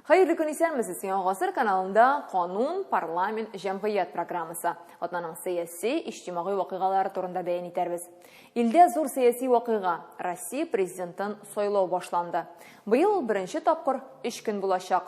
Hayırlı gün isəməsiz, Yağasır kanalında Qanun, Parlament, Cəmhiyyət proqramısı adlanan siyasi, ictimai vaqiqaları turunda bəyan edərbiz. İldə zor siyasi vaqiqa, Rossiya prezidentinin soylağı başlandı. Bu yıl birinci tapqır 3 gün bulacaq.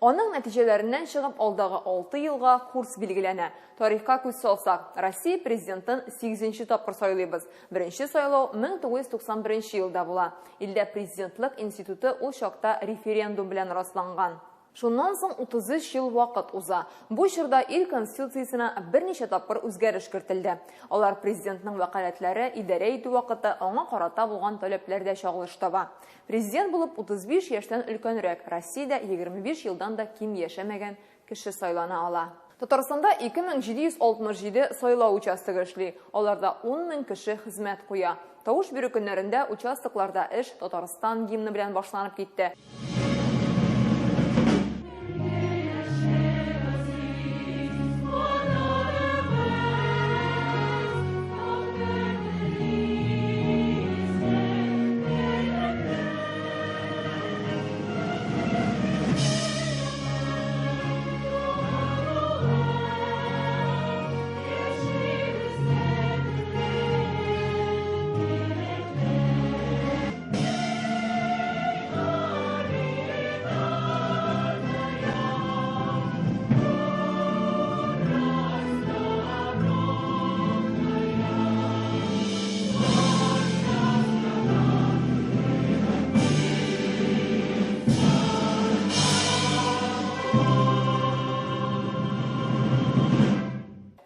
Onun nəticələrindən çıxıb aldığı 6 yılğa kurs bilgilənə. Tarixqa көз salsaq, Rossiya prezidentinin 8-ci tapqır sayılıyız. Birinci sayılıq 1991 yılda bula. İldə prezidentlik institutu o şaqda referendum bilən rastlanğan. Şundan soң 33 yıl vaqt uza. Bu şırda il konstitusiyasına bir neçə tapqır özgəriş kiritildi. Onlar prezidentinin vəkalətləri idarə etdiyi vaqtda ona qarata bulğan tələblərdə çağılıştaba. Prezident bulub 35 yaşdan ülkənrək, Rossiyada 25 yıldan da kim yaşamagan kişi saylana ala. Tatarstanda 2767 saylağı участогы эшли. Оларда 10.000 кеше хезмәт куя. Тавыш бирү көннәрендә участокларда эш Татарстан гимны белән башланып китте.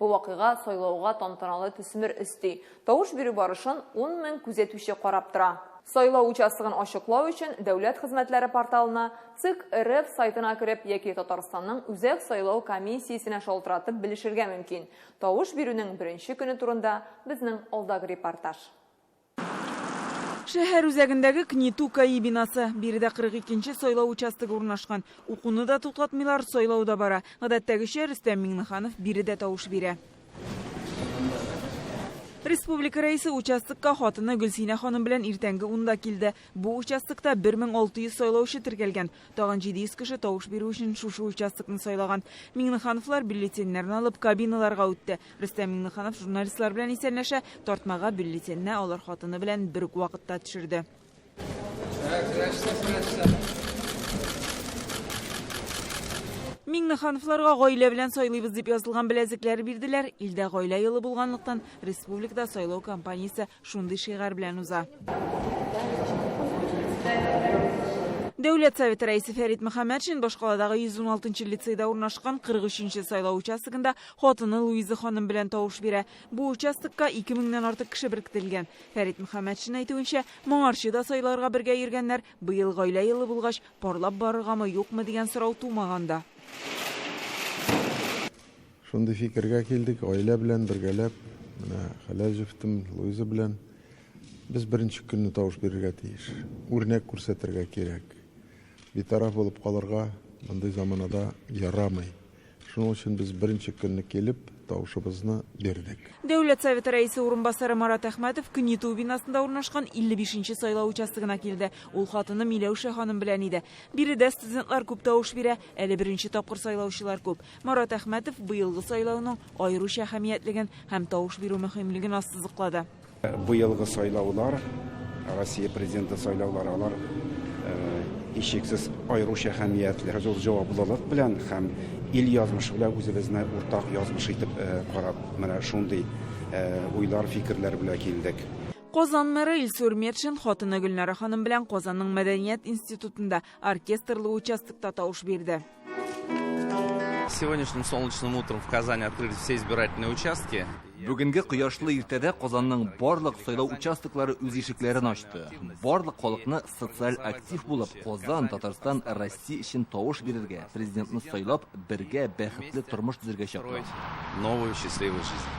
Bu vaqiğa soylauğa tantanalı төсмер üstü. Тавыш бирү барышын 10.000 күзәтүче карап тора. Сайлау участогын ачыклау өчен Дәүләт хезмәтләре порталына ЦИК РФ сайтына кирип яки Татарстанның үзәк сайлау комиссиясенә шалтыратып белешергә мөмкин. Тавыш бирүнең беренче көне турында безнең алдагы репортаж. Шәһәр үзәгендәге КНИТУ КАИ бинасы. Биредә 42-нче сайлау участогы урнашкан. Укуны да туктатмыйлар, сайлау да бара. Гадәттәгечә Рөстәм Миңнеханов биредә тавыш бирә. Республика рәисе участокка хатыны Гөлсинә ханым белән иртәнге 10-да килде. Бу участокта 1600 сайлаучы теркәлгән. Тагын 700 кеше тавыш бирү өчен шушы участокны сайлаган. Миңнехановлар бюллетеннәрне алып кабиналарга үтте. Рөстәм Миңнеханов журналистлар белән исәнләшә, тартмага бюллетенне алар хатыны белән бер үк вакытта төшерде. Миңнехановларга гаилә белән сайлыйбыз дип язылган беләзекләр бирделәр. Илдә гаилә елы булганлыктан республикада сайлау кампаниясе шундый шигар белән уза. Дәүләт Советы рәисе Фәрит Мөхәммәтшин башкаладагы 116-нчы лицейда урнашкан 43-нче сайлау участогында хатыны Луиза ханым белән тавыш бирә. Бу участокка 2000-нән артык кеше беркетелгән. Фәрит Мөхәммәтшин әйтүенчә, моңарчыда сайларга бергә йөргәннәр быел гаилә елы булгач парлап барыргамы, юкмы дигән сорау тумаганда. Шундый фикергә килдек, гаилә белән бергәләп, менә Хәләл җефтем Луиза белән без беренче көнне тавыш бирергә тиеш. Үрнәк күрсәтергә кирәк. Битараф булып калырга мондый заманада ярамый. Шуның өчен без беренче көнне килеп тавышыбызны бирдек. Дәүләт Советы рәисе урынбасары Марат Әхмәтов КНИТУ бинасында урнашкан 55-нче сайлау участогына килде. Ул хатыны Миләүшә ханым белән иде. Биредә студентлар күп тавыш бирә, әле беренче тапкыр сайлаучылар күп. Марат Әхмәтов быелгы сайлауның аеруча әһәмиятлеген һәм тавыш бирү мөһимлеген ассызыклады. Быелгы сайлаулар, Россия президенты сайлаулары алар ишексез аеруча әһәмиятле зур җаваплылык белән һәм ил язмышы белән үзебезне уртак язмыш итеп карап, менә шундый уйлар, фикерләр белән килдек. Казан мэры Илсур Метшин хатыны Гөлнара ханым белән Казанның мәдәният институтында оркестрлы участокта тавыш бирде. Сегодняшним солнечным утром в Казани открылись все избирательные участки. Бүгенге кояшлы иртәдә Казанның барлык сайлау участоклары үз ишекләрен ачты. Барлык халыкны социаль актив булып, Казан, Татарстан, Россия өчен тавыш бирергә, президентны сайлап, бергә бәхетле тормыш төзергә чакыра. Новую счастливую жизнь.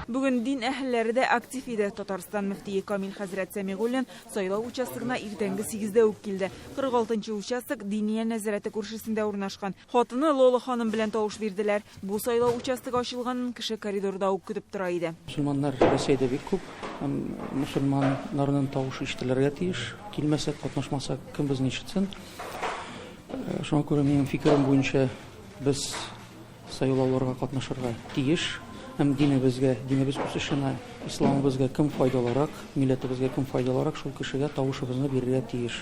Бүген дин әһелләре дә актив иде. Татарстан мөфтие Камил хәзрәт Сәмигуллин сайлау участогына иртәнге 8-дә үк килде. 46-нчы участок Диния нәзарәте күршесендә урнашкан. Хатыны Лола ханым белән тавыш бирделәр. Бу сайлау участогы ачылганын кеше коридорда ук көтеп тора иде. Мөселманнар Россиядә бик күп. Мөселманнарның тавышы ишетелергә тиеш. Килмәсәк, катнашмасак, кем безне ишетсен. Шуңа күрә минем фикерем буенча без сайлауларга катнашырга тиеш. Һәм динебез үсешенә, исламыбызга кем файдалырак, милләтебезгә кем файдалырак, шул кешегә тавышыбызны бирергә тиеш.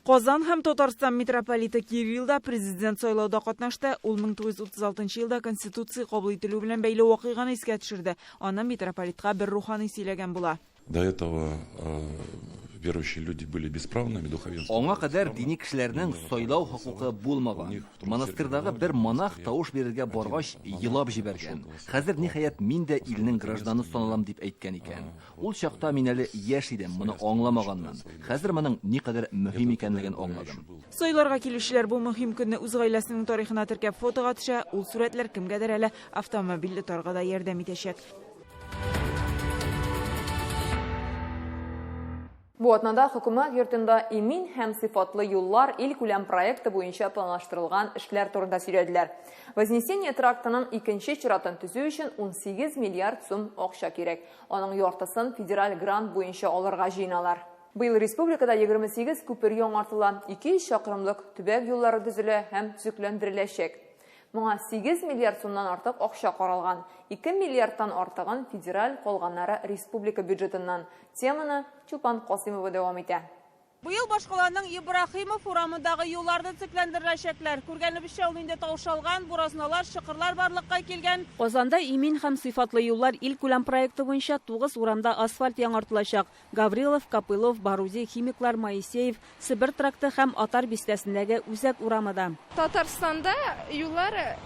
Казан һәм Татарстан митрополиты Кирилл да президент сайлауда катнашты. Ул 1936 елда Конституция кабул ителү белән бәйле вакыйганы искә төшерде. Аны митрополитка бер рухани сөйләгән була. До этого верующие люди были бесправными, духовенством. Аңа кадәр дини кешеләрнең сайлау хокукы булмаган. Монастырдагы бер монах тавыш бирергә баргач елап җибәргән. Хәзер ниһаять мин дә илнең гражданы саналам дип әйткән икән. Ул чакта мин әле яшь идем, моны аңламаганмын. Хәзер моның никадәр мөһим икәнлеген аңладым. Сайларга килүчеләр бу мөһим көнне үз гаиләсенең тарихына теркәп фотога төшә. Ул сурәтләр кемгәдер әле автомобиль тотарга да ярдәм итәчәк. Бу атнада хөкүмәт йортында имин һәм сыйфатлы юллар ил күләм проекты буенча планлаштырылган эшләр турында сөйләделәр. Вознесение трактының икенче чиратын төзү өчен 18 миллиард сум акча кирәк. Аның яртысын федераль грант буенча алырга җыйналар. Быел республикада 28 күпер яңартыла, 200 чакрымлык төбәк юллары төзелә һәм төзекләндереләчәк. Моңа 8 миллиард сумнан артык акча каралган. 2 миллиардтан артыгын федераль, калганнары республика бюджетыннан. Теманы Чулпан Касыймова дәвам итә. Быел башкаланың Ибрахимов урамындагы юлларны төзекләндереләчәкләр. Күргәнебезчә, ул инде таушалган, буразналар, чокырлар барлыкка килгән. Казанда имин һәм сыйфатлы юллар ил күләм проекты буенча 9 урамда асфальт яңартылачак. Гаврилов, Копылов, Барузи, Химиклар, Моисеев, Сибир тракты һәм Атар бистәсендәге Үзәк урамыда. Татарстанда юллар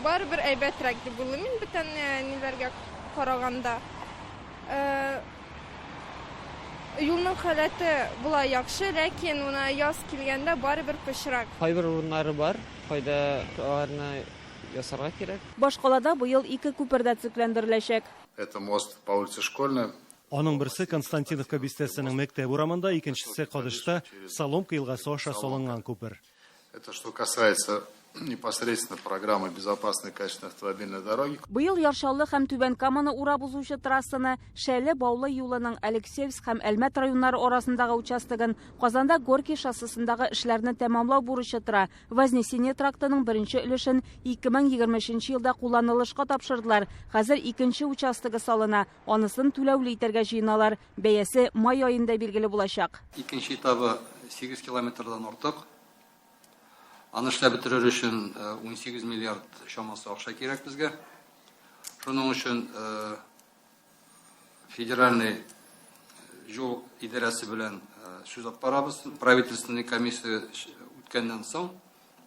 барыбер әйбәтрәк дип уйлыйм мин бүтән ниләргә караганда. Юлның халаты була яхшы, ләкин уна яз килгәндә барыбер пычрак. Кайбер урыннары бар, кайда аларны ясарга кирәк. Башкалада быел 2 күпердә төзекләндереләчәк. Это мост по улице Школьная. Аның берсе Константиновка бистәсенең мәктәп урамында, икенчесе Кадышта Соломка елгасы аша салынган күпер. Это что касается непосредственно программы безопасной и качественной автомобильной дороги. Быел Яршаллы һәм Түбән Каманы урап узучы трассаны, Шәле Баулы юлының Алексеевск һәм Әлмәт районнары арасындагы участогын, Казанда Горький шоссесындагы эшләрне тәмамлау бурычы тора. Вознесение трактының беренче өлешен 2023 елда кулланылышка тапшырдылар. Хәзер икенче участогы салына. Анысын түләүле итәргә җыеналар. Бәясе май аенда билгеле булачак. Икенче этабы 8 километрдан артык. Аны эшләп бетерер өчен 18 миллиард чамасы акча кирәк безгә. Шуның өчен федеральный жол идарәсе белән сүз алып барабыз. Правительственный комиссия үткәннән соң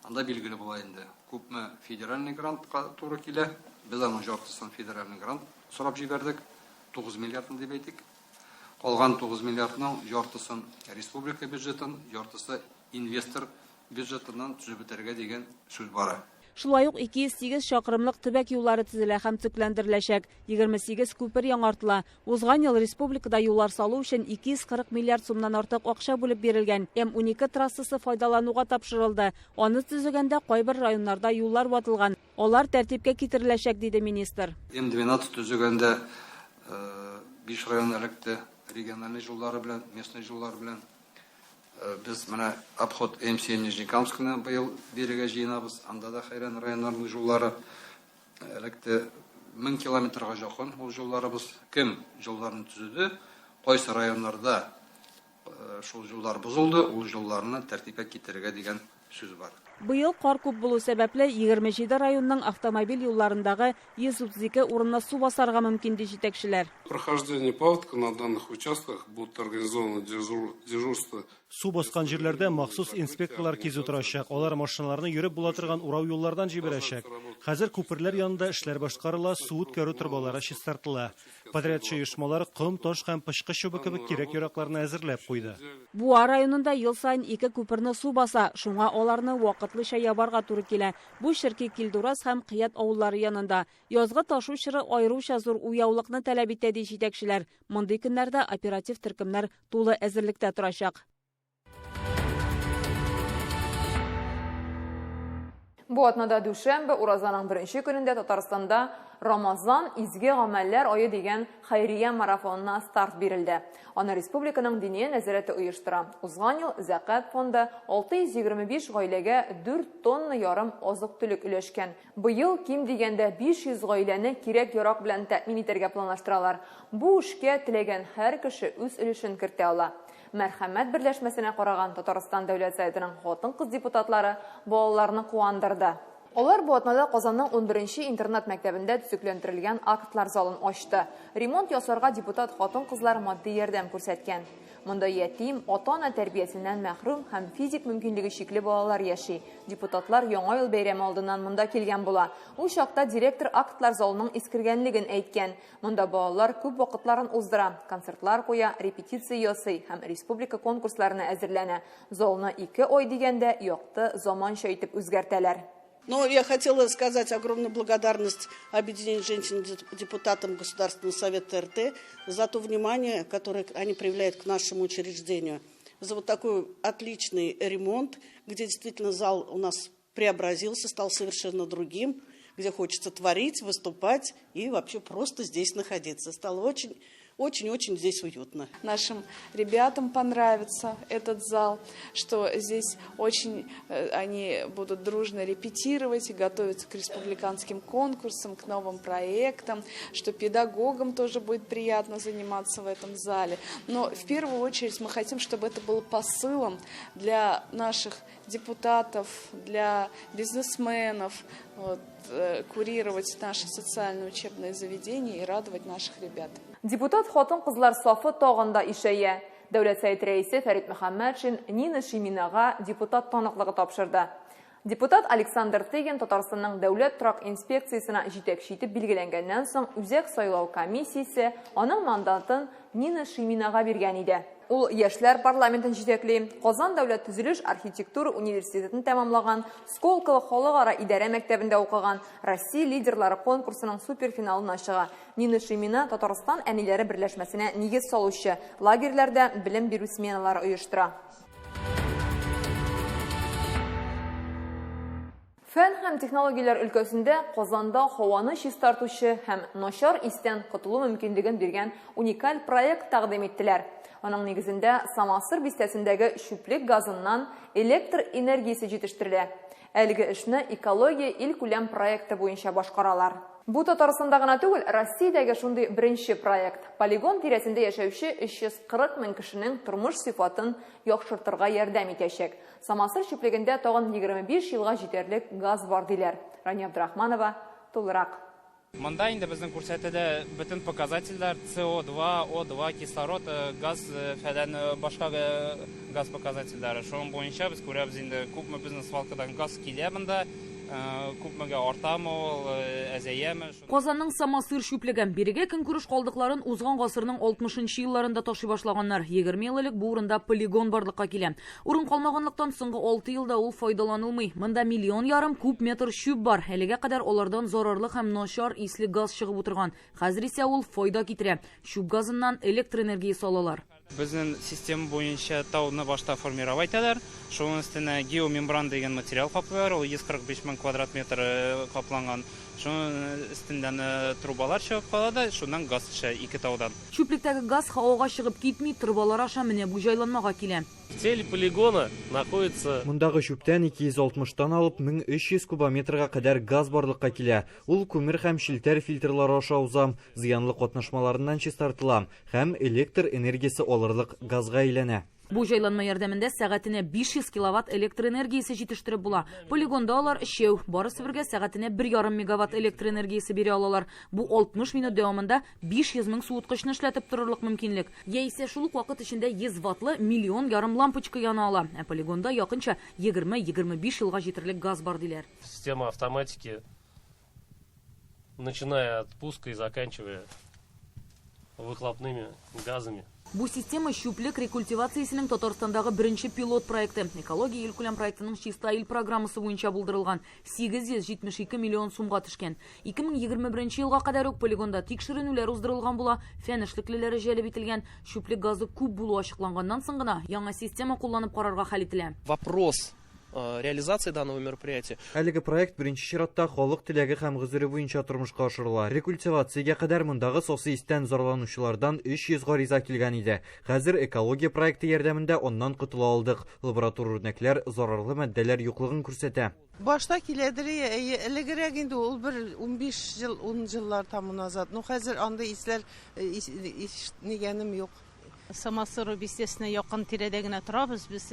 анда билгеле була инде. Күпме федеральный грантка туры килә. Без аның жартысын федеральный грант сорап җибәрдек. 9 миллиард дип әйтик. Калган 9 миллиардның жартысын республика бюджетын, жартысы инвестор бюджетыннан төзеп бетәргә дигән сүз бара. Шулай ук 208 чакрымлык төбәк юллары төзелә һәм төзекләндереләчәк. 28 күпер яңартыла. Узган ел республикада юллар салу өчен 240 миллиард сумнан артык акча бүлеп бирелгән. М12 трассасы файдалануга тапшырылды. Аны төзегәндә кайбер районнарда юллар ватылган. Алар тәртипкә китереләчәк, диде министр. М12 төзегәндә 5 район электә региональный жоллары белән, местный жоллар белән biz менә обход М7 Нижнекамскны быел бирегә җыенабыз. Анда да Хайран районнарының жоллары электә 1000 километрга якын ул жолларыбыз. Кем жолларны төзеде? Кайсы районнарда шул жоллар бозылды, ул жолларны тәртипкә китерергә дигән сүз бар. Быел кар күп булу сәбәпле 27 районның автомобиль юлларындагы 132 урынна су басарга мөмкин ди җитәкчеләр. Прохождение паводка на данных участках будут организованы дежурства. Су баскан җирләрдә махсус инспекторлар кизү торачак. Алар машиналарны йөреп була торган урау юллардан җибәрәчәк. Хәзер күперләр янында эшләр башкарыла, су үткәрү трубалары чистартыла. Подрядчы оешмалары ком, таш һәм пычкы чүбе кебек кирәк яракларны әзерләп куйды. Буа районында ел сайын 2 күперне су баса, шуңа аларны вакытлыча ябарга туры килә. Бу Ширки Килдурас һәм Кыят авыллары янында. Язгы ташу чоры аеруча зур уяулыкны таләп итә ди җитәкчеләр. Мондый көннәрдә оператив төркемнәр тулы әзерлектә торачак. Бу атнада дүшәмбе уразаның беренче көнендә Татарстанда Рамазан изге гамәлләр ае дигән хәйрия марафонына старт бирелде. Аны республиканың диния нәзарәте оештыра. Узган ел Зәкат фонды 625 гаиләгә 4 тонна ярым азык-төлек өләшкән. Быел ким дигәндә 500 гаиләне кирәк-ярак белән тәэмин итәргә планлаштыралар. Бу эшкә теләгән һәр кеше үз өлешен кертә ала. Мәрхәмәт берләшмәсенә караган Татарстан дәүләт советының хатын-кыз депутатлары балаларны куандырды. Олар бу атнада Казанның 11-нче интернат мәктәбендә төзекләндерелгән актлар залын ачты. Ремонт ясарга депутат хатын-кызлар матди ярдәм күрсәткән. Монда ятим, ата-ана тәрбиясеннән мәхрүм һәм физик мөмкинлеге чикле балалар яши. Депутатлар яңа ел бәйрәме алдыннан монда килгән була. Ул чакта директор актлар залының искергәнлеген әйткән. Монда балалар күп вакытларын уздыра, концертлар куя, репетиция ясый һәм республика конкурсларына әзерләнә. Залны 2 ай дигәндә якты заманча итеп үзгәртәләр. Но я хотела сказать огромную благодарность Объединению женщин-депутатам Государственного совета РТ за то внимание, которое они проявляют к нашему учреждению. За вот такой отличный ремонт, где действительно зал у нас преобразился, стал совершенно другим, где хочется творить, выступать и вообще просто здесь находиться. Стало очень-очень здесь уютно. Нашим ребятам понравится этот зал, что здесь очень они будут дружно репетировать и готовиться к республиканским конкурсам, к новым проектам, что педагогам тоже будет приятно заниматься в этом зале. Но в первую очередь мы хотим, чтобы это было посылом для наших депутатов, для бизнесменов, курировать наши социальные учебные заведения и радовать наших ребят. Депутат хатын-кызлар сафы тагында ишәя. Дәүләт Совет рәисе Фәрит Мөхәммәтшин Нина Шиминага депутат таныклыгы тапшырды. Депутат Александр Тыгин Татарстанның дәүләт торак инспекциясына җитәкче итеп билгеләнгәннән соң үзәк сайлау комиссиясе аның мандатын Нина Шиминага биргән иде. Ул яшьләр парламентын җитәкли, Казан дәүләт төзелеш архитектура университетын тәмамлаган, Сколково халыкара идарә мәктәбендә укыган, Россия лидерлары конкурсының суперфиналына чыга. Нина Шимина Татарстан әниләре берләшмәсенә нигез салучы, лагерьләрдә белем бирү сменалары оештыра. Фән һәм технологияләр өлкәсендә Казанда һаваны чистартучы һәм начар истән котылу мөмкинлеген биргән уникаль проект тәкъдим иттеләр. Аның нигезендә Самасыр бистәсендәге чүплек газыннан электр энергиясе җитештерелә. Әлеге эшне экология ил-күләм проекты буенча башкаралар. Бу Татарстанда гына түгел, Россиядәге шундый беренче проект. Полигон тирәсендә яшәүче 340 мең кешенең тормыш сыйфатын яхшыртырга ярдәм итәчәк. Самасыр чүплегендә тагын 25 елга җитәрлек газ бар диләр. Рания Абдрахманова тулырак. Монда инде безнең күрсәтүдә бөтен показательләр CO2, O2, кислород, газ фәлән башка газ показательләре. Шуның буенча без күрәбез инде күпме бизнес валкадан газ килә монда. Күпмегә артамы ул, әзәяме. Казанның Самасыр чүплеге бирегә көнкүреш калдыкларын узган гасырның 60нчы елларында ташый башлаганнар. 20 ел элек бу урында полигон барлыкка килә. Урын калмаганлыктан соңгы 6 елда ул файдаланылмый. Монда 1,5 миллион куб метр чүп бар. Әлегә кадәр алардан зарарлы һәм начар исле газ чыгып утырган. Хәзер исә ул файда китерә. Чүп газыннан электр энергиясе алалар. Безнең система буенча тауны башта формировать итәләр. Шуның өстенә геомембран дигән материал каплыйлар. Ул 145 мең квадрат метр капланган. Шуның өстеннән трубалар чыгып кала, шуннан газ төшә 2 таудан. Чүплектәге газ һавага чыгып китми, трубалар аша менә бу җайланмага килә. Цель полигона находится... Мондагы чүптән 260-тан алып 1300 кубометрга кадәр газ барлыкка килә. Ул күмер һәм шелтәр фильтрлары аша узам, зыянлы катнашмаларыннан чистартыла һәм электр энергиясе алырлык газга әйләнә. Бу җайланма ярдәмендә сәгатенә 500 киловатт электр энергиясе җитештереп була. Полигонда алар өчәү, барысы бергә сәгатенә 1,5 мегаватт электр энергиясе бирә алалар. Бу 60 минут дәвамында 500 мең суыткычны эшләтеп торырлык мөмкинлек. Яисә шул ук вакыт эчендә 100 ваттлы 1,5 миллион лампочка яна ала. Полигонда якынча 20-25 елга җитерлек газ бар диләр. Система автоматики, начиная от пуска и заканчивая выхлопными газами. Бу система чүплек рекультивациясенең Татарстандагы беренче пилот проекты. Экология ил-күләм проектының Чиста ил программасы буенча булдырылган. 872 миллион сумга төшкән. 2021 елга кадәр үк полигонда тикшеренүләр уздырылган була, фән эшлеклеләре җәлеп ителгән. Чүплек газы күп булу ачыкланганнан соң гына яңа система кулланып карарга хәл ителә. Вопрос реализации данного мероприятия. Әлеге проект беренче чиратта халык теләге һәм гызыры буенча тормышка ашырыла. Рекультивациягә кадәр мондагы сосы истән зарланучылардан 300 гариза килгән иде. Хәзер экология проекты ярдәмендә оннан котыла алдык. Лаборатор үрнәкләр зарарлы матдәләр юклыгын күрсәтә. Башта киләдер, элегрәк инде ул бер 15 ел, 10 җиллар тамы назад. Ну хәзер анда исләр нигәнем юк. Самосыру бистесенә якын тирәдә генә торабыз. Без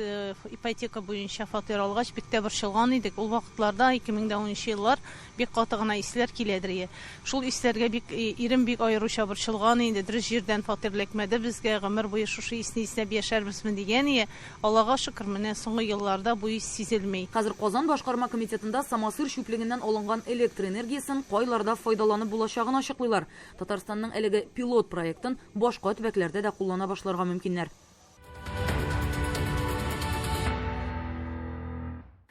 ипотека буенча фатир алгач бик тә борчылган идек. Ул вакытларда 2010 еллар бик каты гына исләр киләдер. Шул исләргә бик ирем бик аеруча борчылган инде. Дөрес җирдән фатир лекмәде безгә, гомер буе шушы исне иснәп яшәрбезме дигән ие. Аллага шөкер, менә соңгы елларда бу ис сизелми. Хәзер Казан башкарма комитетында самосыр чүплегеннән алынган электр энергиясын кайларда файдаланып булачагын ачыклыйлар. Татарстанның әлеге пилот проектын башка төбәкләрдә дә куллана башларга мөмкиннәр.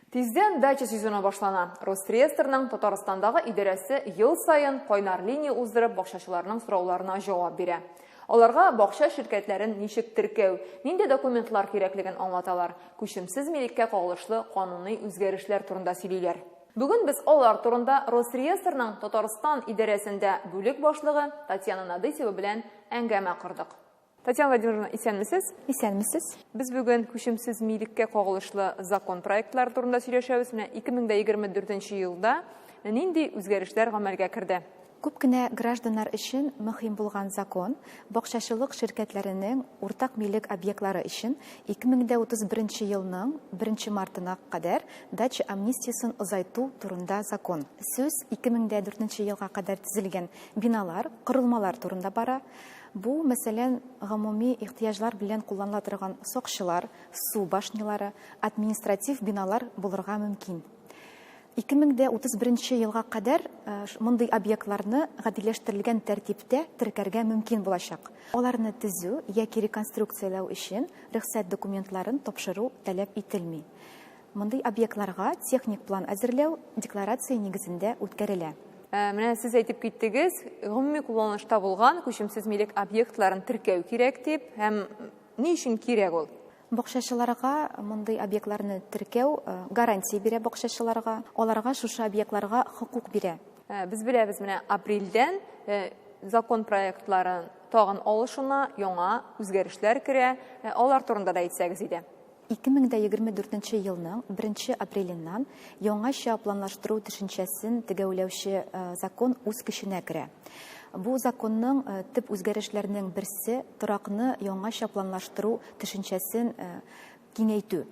Тиздән дача сезоны башлана. Росреестрның Татарстандагы идарәсе ел сайын кайнар линия уздырып бакчачыларның сорауларына җавап бирә. Аларга бакча ширкәтләрен ничек теркәү, нинди документлар кирәклеген аңлаталар. Күчемсез милеккә кагылышлы кануни үзгәрешләр турында сөйлиләр. Бүген без алар турында Росреестрның Татарстан идарәсендә бүлек башлыгы Татьяна Надысева белән әңгәмә кырдык. Татьяна Владимировна, исәнмесез? Исәнмесез. Без бүген күчемсез милеккә кагылышлы закон проектлары турында сөйләшәбез. 2024 елда нинди үзгәрешләр гамәлгә керде? Күп кенә гражданнар өчен мөһим булган закон бакчачылык ширкәтләренең уртак милек объектлары өчен 2031 елның 1 мартына кадәр дача амнистиясын озайту турында закон. Сүз 2004 елга кадәр төзелгән биналар, корылмалар турында бара. Бу, мәсәлән, гомуми ихтыяҗлар белән кулланыла торган сакчылар, су башнялары, административ биналар булырга мөмкин. 2031 елга кадәр мондый объектларны гадиләштерелгән тәртиптә теркәргә мөмкин булачак. Аларны төзү яки реконструкциялау өчен рөхсәт документларын тапшыру таләп ителми. Мондый объектларга техник план әзерләү декларация нигезендә үткәрелә. Менә сез әйтеп киттегез, гомуми кулланышта булган күчемсез милек объектларын теркәү кирәк дип, һәм ни өчен кирәк ул? Бакчачыларга мондый объектларны теркәү гарантия бирә бакчачыларга, аларга шушы объектларга хукук бирә. Без беләбез, менә апрельдән закон проектларын тагын алышына яңа үзгәрешләр керә. Алар турында да әйтсәгез иде. 2024 елның 1 апреленнан яңаша планлаштыру төшенчәсен төгәүләүче закон үз көченә керә. Бу законның төп үзгәрешләренең берсе торакны яңаша планлаштыру төшенчәсен киңәйтү.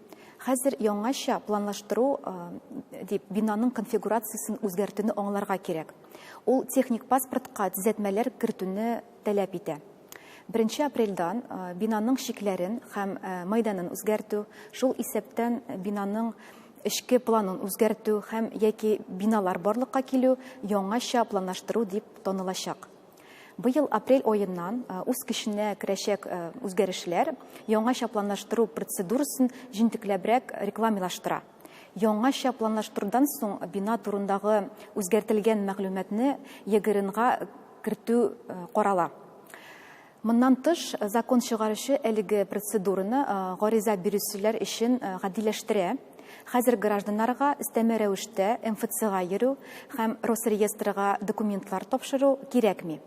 Хәзер яңаша планлаштыру дип бинаның конфигурациясын үзгәртүне аңларга кирәк. Ул техник паспортка төзәтмәләр кертүне таләп итә. 1 апрельдан бинаның шикләрен һәм мәйданын үзгәртү, шул исәптән бинаның эшке планын үзгәртү һәм яки биналар барлыкка килү яңаша планлаштыру дип танылачак. Быел апрель айыннан үз көченә керәчәк үзгәрешләр яңаша планлаштыру процедурасын җентекләбрәк рекламалаштыра. Яңаша планлаштырудан соң бина турындагы үзгәртелгән мәгълүматны егеринга кертү карала. Моннан тыш, закон чыгарышы әлеге процедураны гариза бирүчеләр өчен гадиләштерә. Хәзер гражданнарга өстәмә рәвештә МФЦга йөрү һәм Росреестрга документлар тапшыру кирәкми.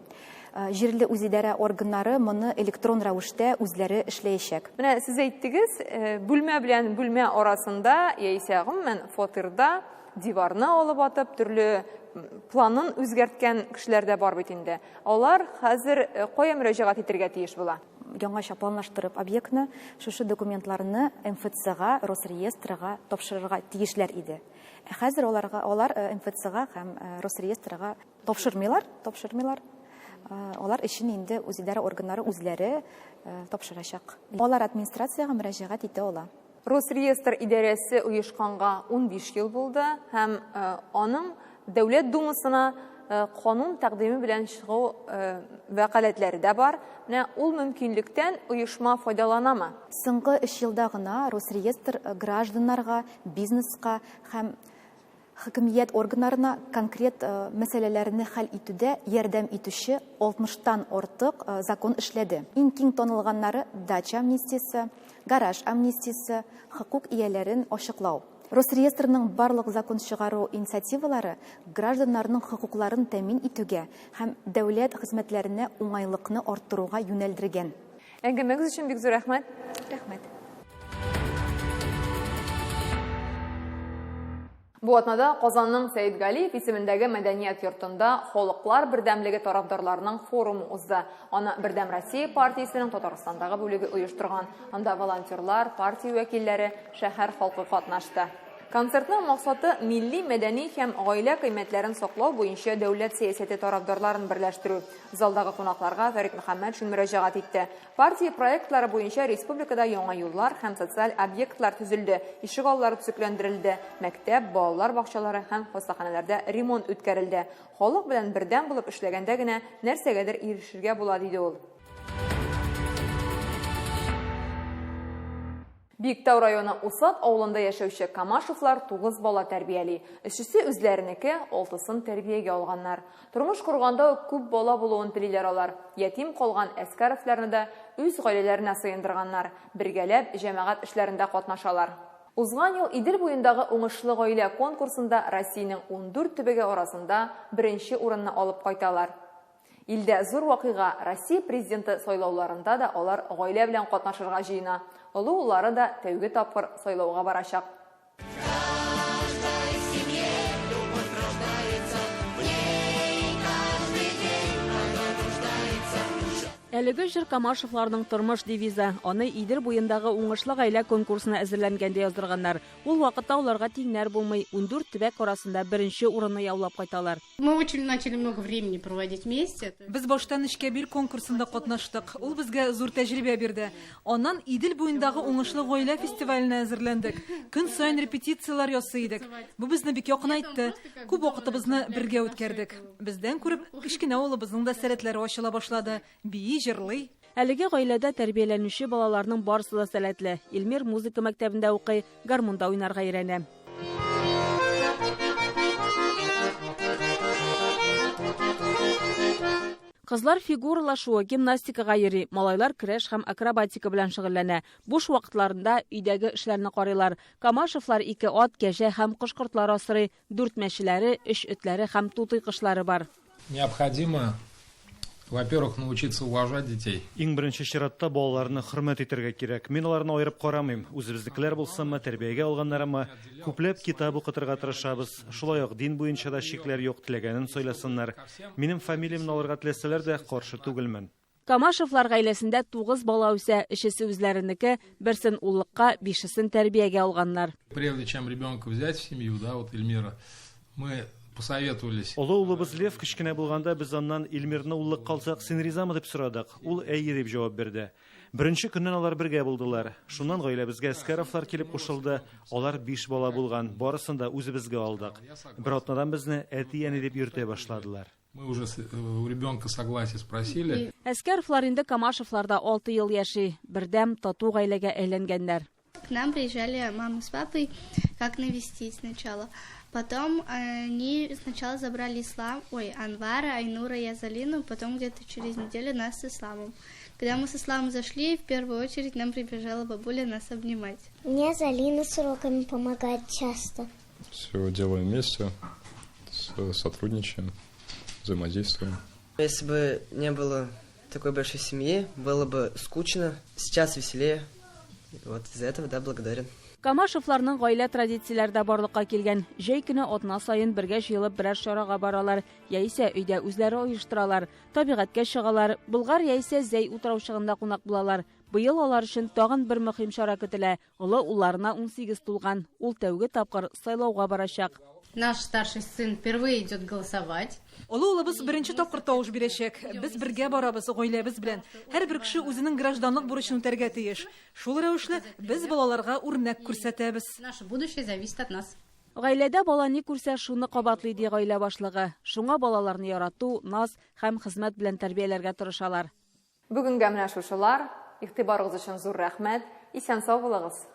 Җирле үзидарә органнары моны электрон рәвештә үзләре эшләячәк. Менә сез әйттегез, бүлмә белән бүлмә арасында яисә гомумән фатирда диварны алып атып, төрле планын үзгәрткән кешеләр дә бар бит инде. Алар хәзер кая мөрәҗәгать итәргә тиеш була? Яңаша планлаштырып объектны, шушы документларны МФЦга, Росреестрга тапшырырга тиешләр иде. Хәзер алар МФЦга һәм Росреестрга тапшырмыйлар. Алар өчен инде үзидарә органнары үзләре тапшырачак. Алар администрациягә мөрәҗәгать итә ала. Росреестр идарәсе уешканга 15 ел булды һәм аның Дәүләт Думасына канун тәкъдиме белән чыгу вәкаләтләре дә бар. Менә ул мөмкинлектән оешма файдаланамы? Соңгы 3 елда гына Росреестр гражданнарга, бизнеска һәм хакимият органнарына конкрет мәсьәләләрне хәл итүдә ярдәм итүче 60тан артык закон эшләде. Иң киң танылганнары дача амнистиясе, гараж амнистиясе, хукук ияләрен ачыклау. Росреестрның барлык закон чыгару инициативалары гражданнарның хокукларын тәэмин итүгә һәм дәүләт хезмәтләренә уңайлыкны арттыруга юнәлдергән. Әңгәмәгез өчен бик зур рәхмәт. Рәхмәт. Бу атнада Казанның Сәйит Галиев исемендәге мәдәният йортында халыклар бердәмлеге тарафдарларының форумы узды. Аны Бердәм Россия партиясенең Татарстандагы бүлеге оештырган. Анда волонтерлар, партия вәкилләре, шәһәр халкы катнашты. Концертның максаты милли, мәдәни һәм гаилә кыйммәтләрен саклау буенча дәүләт сәясәте тарафдарларын берләштерү. Залдагы кунакларга Фәрит Мөхәммәтшин мөрәҗәгать итте. Партия проектлары буенча республикада яңа юллар һәм социаль объектлар төзелде, ишегаллары төзекләндерелде, мәктәп, балалар бакчалары һәм хастаханәләрдә ремонт үткәрелде. Халык белән бердәм булып эшләгәндә генә нәрсәгәдер ирешергә була, диде ул. Биектау районы Усат авылында яшәүче Камашевлар 9 бала тәрбияли. Өчесе үзләренеке, 6-сын тәрбиягә алганнар. Тормыш корганда күп бала булуын телиләр алар. Ятим калган Әскәровләрне дә үз гаиләләренә сыендырганнар. Бергәләп җәмәгать эшләрендә катнашалар. Узган ел Идел буендагы уңышлы гаилә конкурсында Россиянең 14 төбәге арасында беренче урынны алып кайталар. Илдә зур вакыйга Россия президенты сайлауларында да алар гаилә белән катнашырга җыена. Олы уллары да тәүге тапкыр сайлауга барачак. Әлеге җыр Камашевларның тормыш девизы. Аны Идел буендагы уңышлы гаилә конкурсына әзерләнгәндә яздырганнар. Ул вакытта уларга тиңнәр булмый, 14 төбәк арасында беренче урынны яулап кайталар. Мы очень начали много времени проводить вместе. Без баштан эшкә бир конкурсында катнаштык. Ул безгә зур тәҗрибә бирде. Аннан Идел буендагы уңышлы гаилә фестиваленә әзерләндек. Көн саен репетициялар ясый идек. Бу безне бик якынайтты. Күп вакытыбызны бергә үткәрдек. Бездән күреп, кичкенә улыбызның да сәләтләре ачыла башлады. Җырлый. Әлеге гаиләдә тәрбияләнүче балаларның барысы да сәләтле. Илмир музыка мәктәбендә укый, гармунда уйнарга өйрәнә. Кызлар фигуралашуы, гимнастикага йөри, малайлар көрәш һәм акробатика белән шөгыльләнә. Буш вакытларында өйдәге эшләрне карыйлар. Камашевлар 2 ат, кәҗә һәм кош-кортлар асрый, 4 мәчеләре, 3 этләре һәм тутый кышлары бар. Необходимо, во-первых, научиться уважать детей. Иң беренче чиратта балаларны хөрмәт итәргә кирәк. Мин аларны айырып карамыйм. Үзебезнекеләр булсамы, тәрбиягә алганнарымы, күпләп китап укытырга тырышабыз. Шулай ук дин буенча да шикләр юк, теләгәнен сөйләсеннәр. Минем фамилиямны алырга теләсәләр дә каршы түгелмен. Камашевлар гаиләсендә 9 бала үсә, өчесе үзләренеке, берсен уллыкка, 5-сен тәрбиягә алганнар. Прежде чем ребенка взять в семью, да, вот Эльмира, мы посоветовались. Олы улыбыз Лев кичкенә булганда без аннан Илмирны уллык калсак, син ризамы дип сорадык. Ул әйе дип җавап бирде. Беренче көннән алар бергә булдылар. Шуннан гаиләбезгә Әскәровлар килеп кушылды. Алар 5 бала булган. Барысын да үзебезгә алдык. Бер атнадан безне әти-әни дип йөртә башладылар. Мы уже у ребенка согласие спросили. Әскәровлар инде Камашевларда 6 ел яши. Бердәм тату гаиләгә әйләнгәннәр. К нам приезжали мама с папой, как навестить сначала. Потом они сначала забрали Анвара, Айнура и Азалину, потом где-то через неделю нас с Исламом. Когда мы с Исламом зашли, в первую очередь нам прибежала бабуля нас обнимать. Мне Азалина с уроками помогает часто. Все делаем вместе, сотрудничаем, взаимодействуем. Если бы не было такой большой семьи, было бы скучно, сейчас веселее. Вот из-за этого, да, благодарен. Камашевларның гаилә традицияләрдә барлыкка килгән. Җәй көне атна саен бергә җыелып берәр чарага баралар, яисә өйдә үзләре оештыралар, табигатькә чыгалар, Болгар яисә Зәй утраучыгында кунак булалар. Быел алар өчен тагын бер мөһим чара көтелә. Олы улларына 18 тулган. Ул тәүге тапкыр сайлауга барачак. Наш старший сын впервые идет голосовать. Олы улыбыз беренче тапкыр тавыш бирәчәк. Без бергә барабыз гаиләбез белән. Һәрбер кеше үзенең гражданлык бурычын үтәргә тиеш. Шул рәвешле без балаларга үрнәк күрсәтәбез. Наше будущее зависит от нас. Гаиләдә бала ни күрсә, шуны кабатлый ди гаилә башлыгы. Шуңа балаларны ярату, наз һәм хезмәт белән тәрбияләргә тырышалар. Бүгенгә менә шушылар. Игътибарыгыз өчен зур рәхмәт. Исән сау булыгыз.